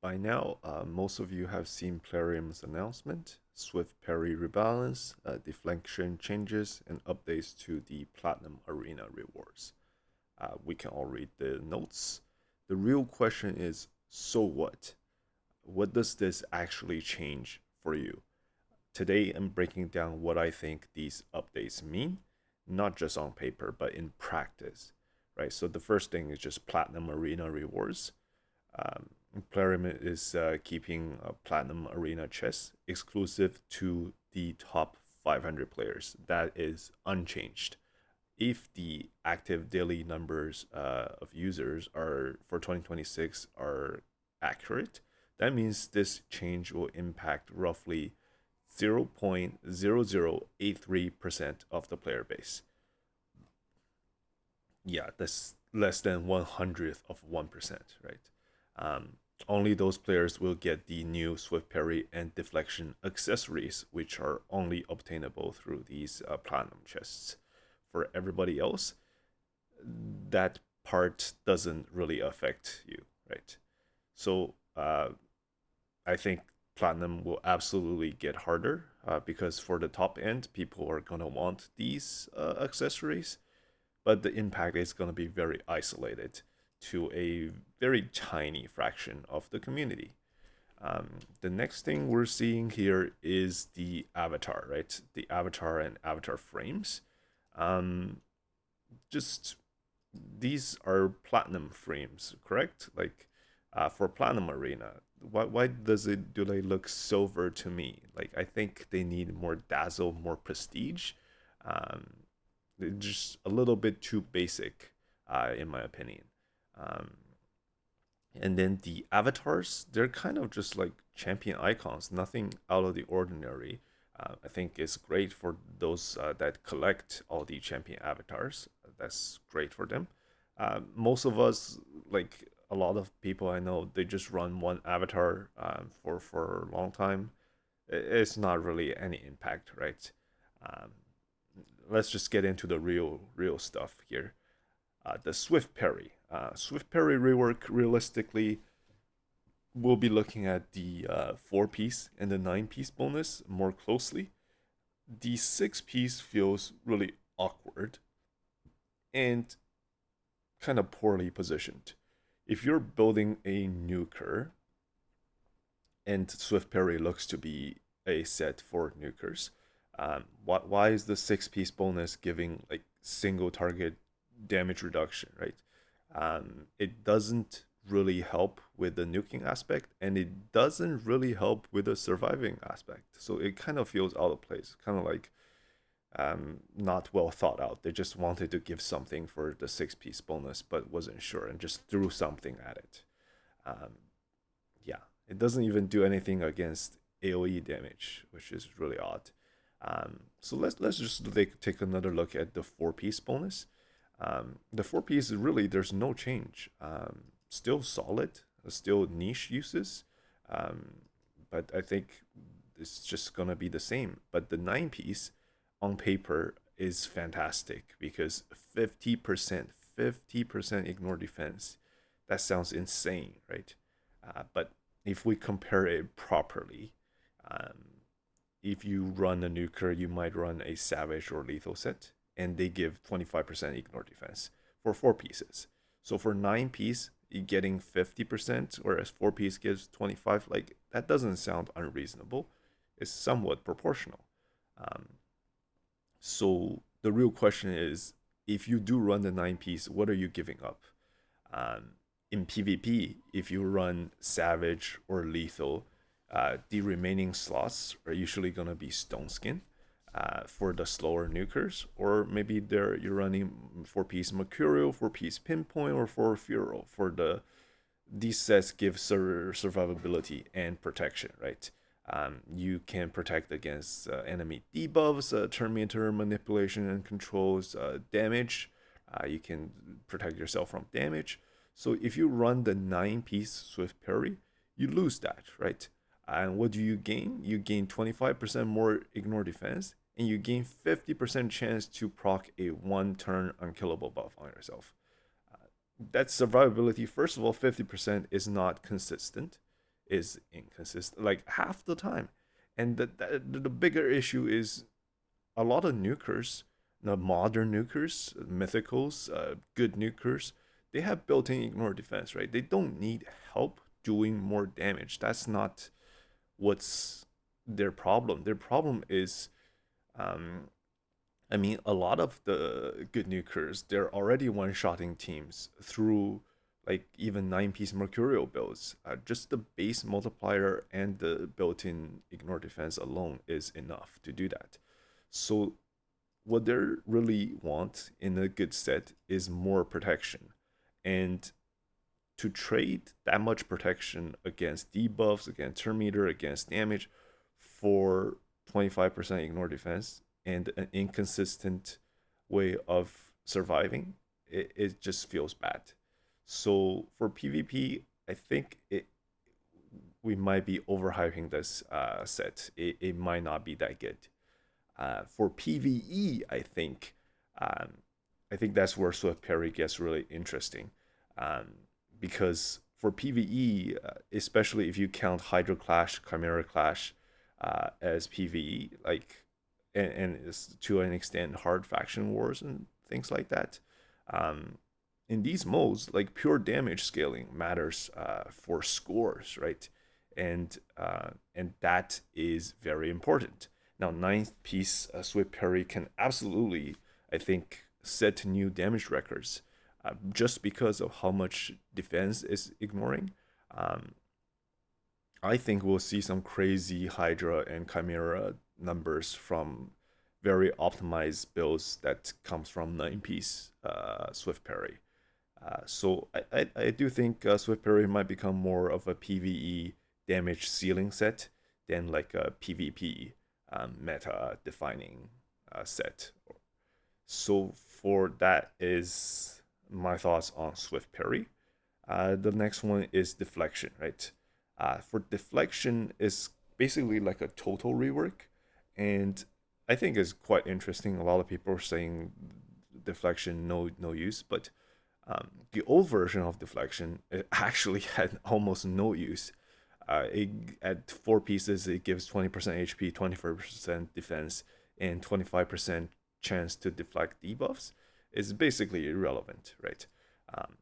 By now, most of you have seen Plarium's announcement, Swift Parry rebalance, deflection changes, and updates to the Platinum Arena rewards. We can all read the notes. The real question is, so what? What does this actually change for you? Today, I'm breaking down what I think these updates mean, not just on paper, but in practice, right? So the first thing is just Platinum Arena rewards. Um, Plarium is keeping Platinum Arena chess exclusive to the top 500 players. That is unchanged. If the active daily numbers of users are for 2026 are accurate, that means this change will impact roughly 0.0083% of the player base. Yeah, that's less than 100th of 1%, right? Um, Only those players will get the new Swift Parry and Deflection accessories, which are only obtainable through these Platinum chests. For everybody else, that part doesn't really affect you, right? So I think Platinum will absolutely get harder because for the top end, people are gonna want these accessories, but the impact is going to be very isolated to a very tiny fraction of the community. The next thing we're seeing here is the avatar, right? The avatar and avatar frames. Um, just these are platinum frames, correct? Like for Platinum Arena, why does it do they look silver to me? Like I think they need more dazzle, more prestige. Um, they're just a little bit too basic, in my opinion. Um, and then the avatars, they're kind of just like champion icons, nothing out of the ordinary. I think it's great for those that collect all the champion avatars. That's great for them. Most of us, like a lot of people I know, they just run one avatar for a long time. It's not really any impact, right? Um, let's just get into the real stuff here. The Swift Parry. Swift Parry rework realistically, we'll be looking at the 4 piece and the 9 piece bonus more closely. The 6 piece feels really awkward and kind of poorly positioned. If you're building a nuker and Swift Parry looks to be a set for nukers, why is the 6 piece bonus giving like single target damage reduction, right? It doesn't really help with the nuking aspect, and it doesn't really help with the surviving aspect. So it kind of feels out of place, kind of like not well thought out. They just wanted to give something for the 6 piece bonus, but wasn't sure and just threw something at it. Um, yeah, it doesn't even do anything against AOE damage, which is really odd. So let's just take another look at the 4 piece bonus. The 4 piece really there's no change. Still solid, still niche uses, um, but I think it's just gonna be the same. But the 9 piece on paper is fantastic because 50% ignore defense. That sounds insane, right? But if we compare it properly, um, if you run a nuker, you might run a savage or lethal set, and they give 25% ignore defense for 4 pieces. So for 9 piece, you're getting 50%, whereas 4 piece gives 25. Like that doesn't sound unreasonable. It's somewhat proportional. Um, so the real question is, if you do run the 9 piece, what are you giving up? Um, in PvP, if you run Savage or Lethal, the remaining slots are usually going to be Stone Skin for the slower nukers, or maybe you're running 4 piece Mercurial, 4 piece Pinpoint, or 4 Furo for these sets give survivability and protection, right? You can protect against enemy debuffs, Terminator manipulation and controls, damage. You can protect yourself from damage. So if you run the 9 piece Swift Parry, you lose that, right? And what do you gain? You gain 25% more ignore defense, and you gain 50% chance to proc a 1 turn unkillable buff on yourself. That survivability, first of all, 50% is not consistent. is inconsistent, like half the time. And the bigger issue is a lot of nukers, the modern nukers, mythicals, good nukers, they have built-in ignore defense, right? They don't need help doing more damage. That's not what's their problem. Their problem is, um, I mean, a lot of the good nukers, they're already one-shotting teams through like even 9-piece Mercurial builds. Just the base multiplier and the built-in ignore defense alone is enough to do that. So what they really want in a good set is more protection. And to trade that much protection against debuffs, against turn meter, against damage for 25% ignore defense and an inconsistent way of surviving, it just feels bad. So for PvP, I think we might be overhyping this set. It might not be that good. For PVE, um, I think that's where Swift Parry gets really interesting, um, because for PVE, especially if you count Hydro Clash, Chimera Clash as PVE, like and to an extent hard faction wars and things like that. Um, in these modes, like pure damage scaling matters for scores, right? And that is very important. Now, ninth piece Swift Parry can absolutely, I think, set new damage records just because of how much defense is ignoring. Um, I think we'll see some crazy Hydra and Chimera numbers from very optimized builds that comes from 9-piece Swift Parry. So I do think Swift Parry might become more of a PvE damage ceiling set than like a PvP meta defining set. So for that is my thoughts on Swift Parry. The next one is deflection, right? For deflection is basically like a total rework, and I think it's quite interesting. A lot of people are saying deflection no use, but the old version of deflection it actually had almost no use. At 4 pieces, it gives 20% HP, 24% defense, and 25% chance to deflect debuffs. It's basically irrelevant, right? Um,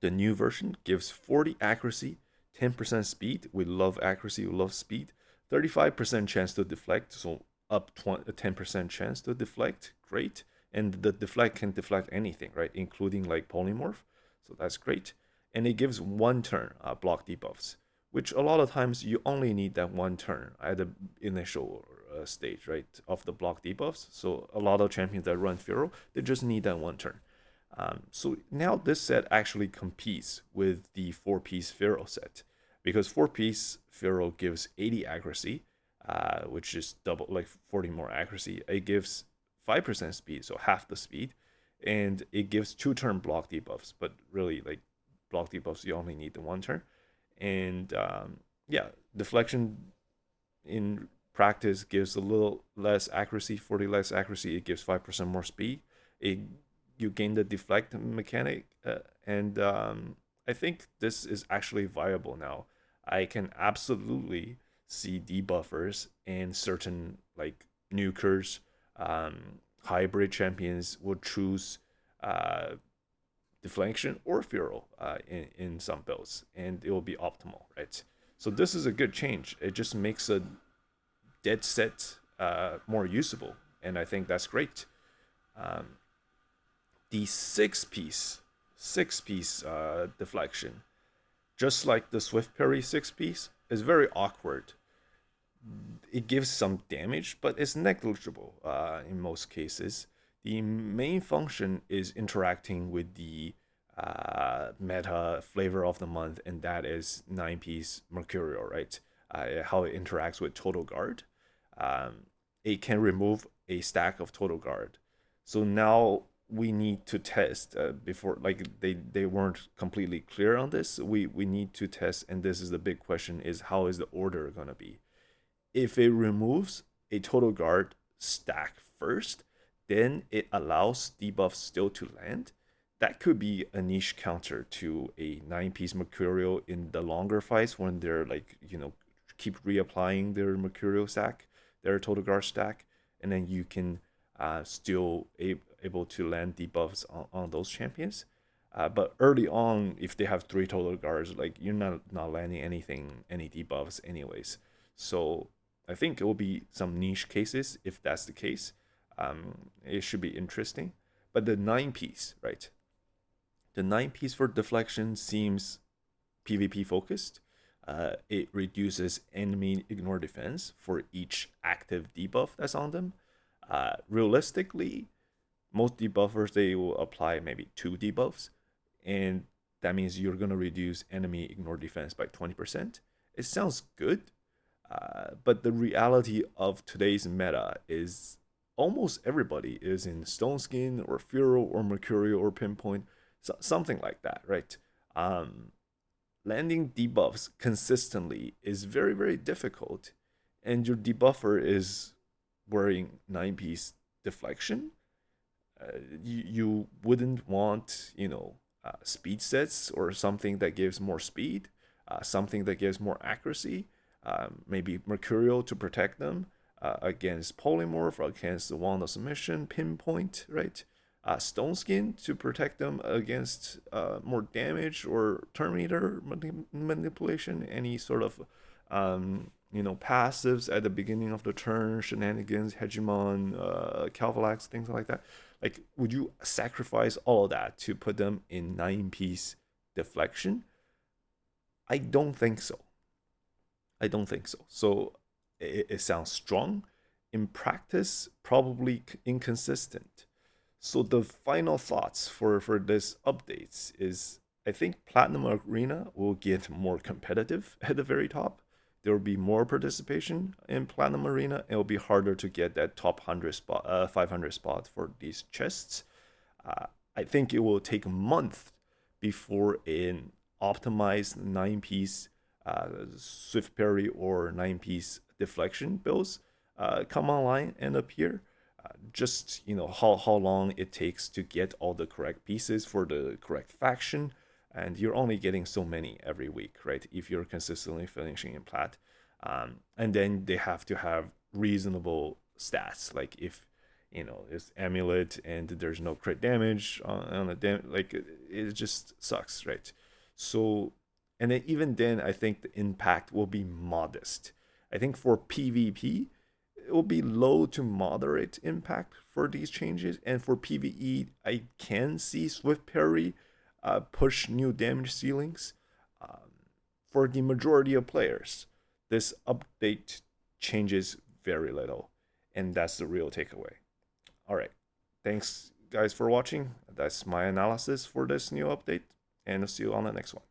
the new version gives 40 accuracy, 10% speed. We love accuracy, we love speed. 35% chance to deflect, so up 10% chance to deflect. Great. And the deflect can deflect anything, right? Including like polymorph. So that's great. And it gives one turn block debuffs, which a lot of times you only need that one turn at the initial stage, right, of the block debuffs. So a lot of champions that run Firo, they just need that one turn. So now this set actually competes with the 4-piece Pharaoh set because 4-piece Pharaoh gives 80 accuracy, which is double, like 40 more accuracy. It gives 5% speed, so half the speed, and it gives 2-turn block debuffs. But really, like block debuffs, you only need the one turn. And yeah, deflection in practice gives a little less accuracy, 40 less accuracy. It gives 5% more speed. It you gain the deflect mechanic, and I think this is actually viable now. I can absolutely see debuffers and certain like nukers, hybrid champions will choose uh, deflection or feral in some builds, and it will be optimal, right? So this is a good change. It just makes a dead set more usable, and I think that's great. Um, the six piece deflection, just like the Swift Parry 6-piece, is very awkward. It gives some damage, but it's negligible in most cases. The main function is interacting with the meta flavor of the month, and that is 9-piece Mercurial, right? How it interacts with Total Guard. Um, it can remove a stack of Total Guard. So now we need to test before, like they weren't completely clear on this. We need to test, and this is the big question: is how is the order gonna be? If it removes a Total Guard stack first, then it allows debuffs still to land. that could be a niche counter to a 9-piece Mercurial in the longer fights when they're like, keep reapplying their Mercurial stack, their total guard stack, and then you can still able to land debuffs on those champions. But early on, if they have 3 total guards, like you're not landing any debuffs anyways. So I think it will be some niche cases if that's the case. It should be interesting. But the 9-piece, right? The 9-piece for deflection seems PvP focused. It reduces enemy ignore defense for each active debuff that's on them. Realistically, most debuffers they will apply maybe 2 debuffs, and that means you're gonna reduce enemy ignore defense by 20%. It sounds good, but the reality of today's meta is almost everybody is in Stone Skin or Furo or Mercurial or Pinpoint, something like that, right? Landing debuffs consistently is very, very difficult, and your debuffer is wearing 9-piece deflection. You wouldn't want, speed sets or something that gives more speed, something that gives more accuracy, maybe Mercurial to protect them against Polymorph, against the Wand of Submission, Pinpoint, right? Stone Skin to protect them against more damage or Terminator manipulation, any sort of passives at the beginning of the turn, shenanigans, hegemon, Calvalax, things like that. Like, would you sacrifice all of that to put them in 9-piece deflection? I don't think so. I don't think so. So it sounds strong. In practice, probably inconsistent. So the final thoughts for this updates is I think Platinum Arena will get more competitive at the very top. There will be more participation in Platinum Arena. It will be harder to get that top 100 spot, 500 spot for these chests. I think it will take a month before an optimized 9-piece Swift Parry or 9-piece deflection builds come online and appear. Just how long it takes to get all the correct pieces for the correct faction, and you're only getting so many every week, right? If you're consistently finishing in plat, and then they have to have reasonable stats. Like if it's amulet and there's no crit damage on the like it just sucks, right? So, and then even then, I think the impact will be modest. I think for PvP, it will be low to moderate impact for these changes, and for PvE, I can see Swift Parry push new damage ceilings. For the majority of players, this update changes very little, and that's the real takeaway. All right, thanks guys for watching. That's my analysis for this new update, and I'll see you on the next one.